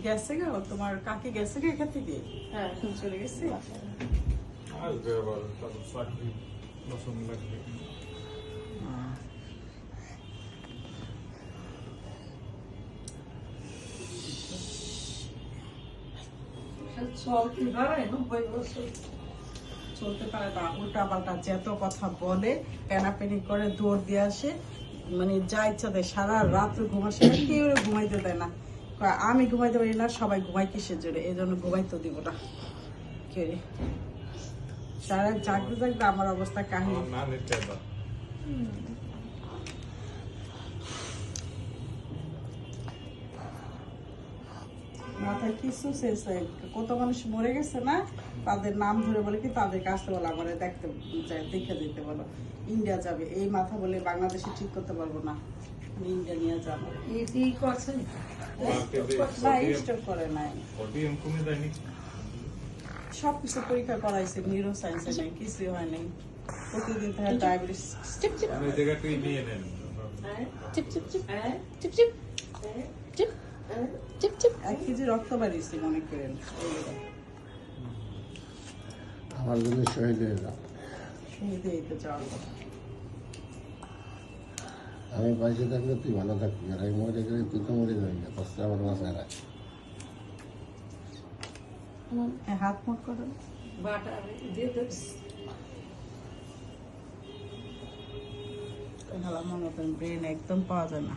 গেছে গা তোমার কাকি গেছে গা এখান থেকে? হ্যাঁ চলে গেছে। আসবে আবার তারপর চাকরি পছন্দ লাগবে। চলতে পারে 90 বছর চলতে পারে না, উল্টা পাল্টা যত কথা বলে, পেনাপেনি করে, দৌড় দিয়ে আসে, মানে যা ইচ্ছা দেয়, সারা রাত ঘুমাসে না, কেউ ঘুমাইতে দেয় না। কয়, আমি ঘুমাইতে পারি না, সবাই ঘুমাই কিসের জোরে, এই জন্য ঘুমাইতে দিব না। কে রে সারা জাগতে জাগতে আমার অবস্থা কাহিনী। আমার না নিতে দাও। মাথায় কিছু শেষ হয়, কত মানুষ মরে গেছে না, তাদের নাম ধরে বলে কি তাদের কাছে বলে আমার দেখতে যায়, দেখে দিতে বলো। ইন্ডিয়া যাবে, এই মাথা বলে বাংলাদেশে ঠিক করতে পারবো না, আমি ইন্ডিয়া নিয়ে যাবো। এই করছে না, স্টপ করে নাই, ওডিএম কমে যায়নি। সবকিছু পরীক্ষা করাইছে, নিউরো সায়েন্সে নাই, কিছুই হয় নাই। প্রতিদিন তার ডায়াবেটিস। চিপ চিপ আমি জায়গাটাই নিয়ে নেন। Chip chip chip chip chip chip chip chip 1 kg রক্ত বাড়িয়েছে মনে করেন। আমার জন্য শহীদ হয়ে যাও। শহীদ হইতে যাওয়ার কথা। আমি বাইসে থাকলে তুই ভালো থাকবি, আর আমি মরে গেলে তুই তো মরে যাবি না, কষ্ট আমার বাসায় রাখ। হ্যাঁ, হাত মুট করেন। বাটা দিয়ে দিস আমার মনে করেন ব্রেন একদম পাওয়া যায় না,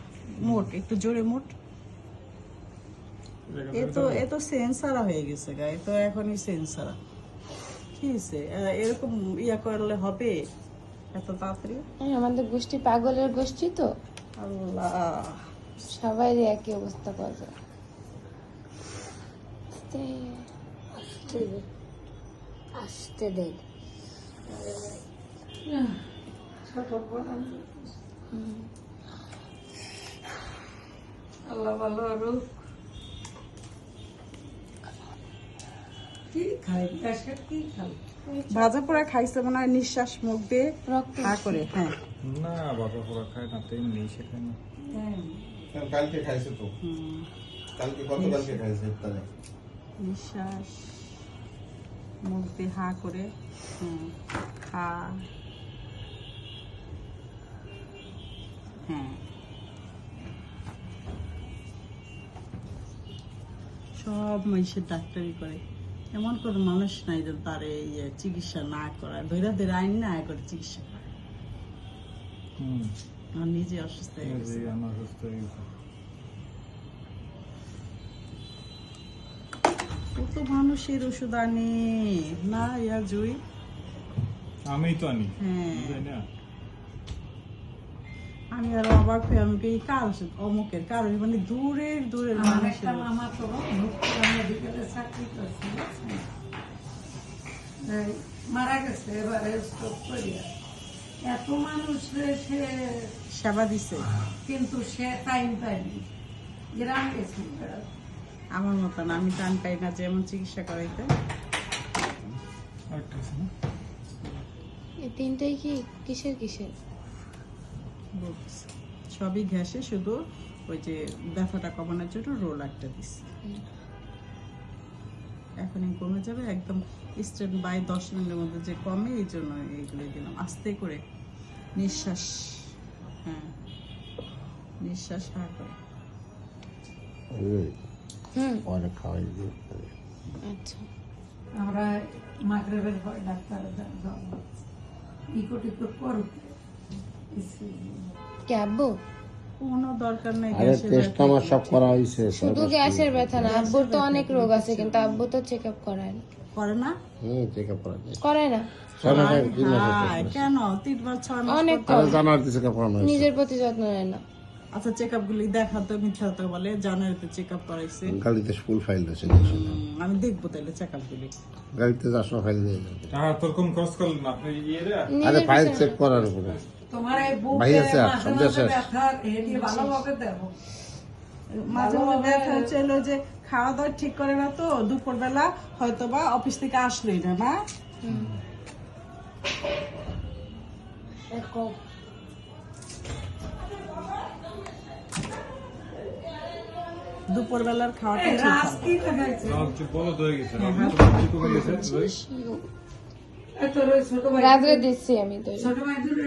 মোট একটু জোরে মোট। এ তো সেন্সারা হয়ে গেছে গা, এ তো এখনই সেন্সারা। কি হয়েছে এরকম ইয়া করলে হবে এত তাড়াতাড়ি? আমাদের গোষ্ঠী পাগলের গোষ্ঠী তো, আল্লাহ, সবাইরই একই অবস্থা পাওয়া যায়। আসতে দেন। আল্লাহ ভালো আরো কি খাই দেশে কি খাই ভাজা পোড়া খাইছে মনে হয়, নিঃশ্বাস মুখ দিয়ে রক্ত হা করে। হ্যাঁ, না বাবা পোড়া খায় না, তেমনি নেই সেখানে। কালকে খাইছে তো, হুম, গতকালকে খাইছে ইফতারে। নিঃশ্বাস মুখ দিয়ে হা করে। হা, হ্যাঁ, সব মানুষের ডাক্তারি করে, এমন কোনো মানুষ নাই যে তার এই চিকিৎসা না করায়, ধৈর্য ধরে আইন না করে চিকিৎসা করে। আমার নিজে অসুস্থ হয়ে গেছে। আমার সুস্থ হয়ে গেছে। কত মানুষের ওষুধ আনে না ইয়া জুই। আমিই তো আনি, হ্যাঁ, তাই না? আমি আর অবাক হয়ে আমি এই কার ওষুধ, অমুকের কার ওষুধ, মানে দূরের দূরের আমার মানুষের একটা মামা তো মেডিকেলে চাকরি করছে মারা গেছে এবারে স্ট্রোক করিয়া। এত মানুষের সে সেবা দিছে। কিন্তু সে টাইম পায়নি, গ্রাম গেছে বেড়াতে। আমার মতন আমি টান পাই না যেমন চিকিৎসা করাইতে। আরেকটা আছে না? এই তিনটাই কি কিসের কিসের? বলতেছে। সবই ঘেঁষে, শুধু ওই যে ব্যথাটা কমানোর জন্য রোল একটা দিচ্ছে। এখনই কমে যাবে একদম, স্ট্যান্ড বাই 10 মিনিটের মধ্যে যে কমে, এই জন্য এইগুলো দিলাম আস্তে করে। নিঃশ্বাস, হ্যাঁ, নিঃশ্বাস হা করে। পরে খাওয়াই দিয়ে আচ্ছা, আমরা মাগরেবের পর ডাক্তার টিকো টিকো করো কে আব্বু? কোনো দরকার নেই আরে গ্যাসের টেস্ট ব্যথা। আমার সব করা হয়েছে, শুধু গ্যাসের ব্যথা না, আব্বুর তো অনেক রোগ আছে, কিন্তু আব্বু তো চেক আপ করায় না। করে না? চেক আপ করা যায়। করায় না, 6 মাস আগে 3 মাস হায়, কেন 3 মাস 6 মাস অনেক পর- কম। জানুয়ারিতে চেক আপ করানো হয়েছে। নিজের প্রতি যত্ন নেয় না। আচ্ছা, চেক আপ গুলি দেখাতো, মিথ্যা তো বলে, জানুয়ারিতে চেক আপ করাইছে। গাড়িতে ফুল ফাইল আছে, আমি দেখবো তাহলে চেক আপ গুলি। গাড়িতে যাওয়ার সময় ফাইল দিয়ে যাবে। তোর কোন খরচ করলেন আপনি ইয়েরা? আরে নিজের ফাইল পিছনে- চেক করার উপরে তোমার এই ভাই বুকে আছে আর, মাঝে সব মাঝে আছে। ব্যথা এটি ভালোভাবে দেখো। মাঝে মাঝে ব্যথা হচ্ছে হলো যে খাওয়া দাওয়া ঠিক করে না, তো দুপুর বেলা হয়তো বা অফিস থেকে আসলোই না, না দেখো দুপুর বেলার খাওয়াটা ঠিক হবে। না, একটু বলো তো হয়ে গেছে তোমার কি কমে গেছে রাত্রে দিচ্ছি আমি তো ছোট ভাই দূরে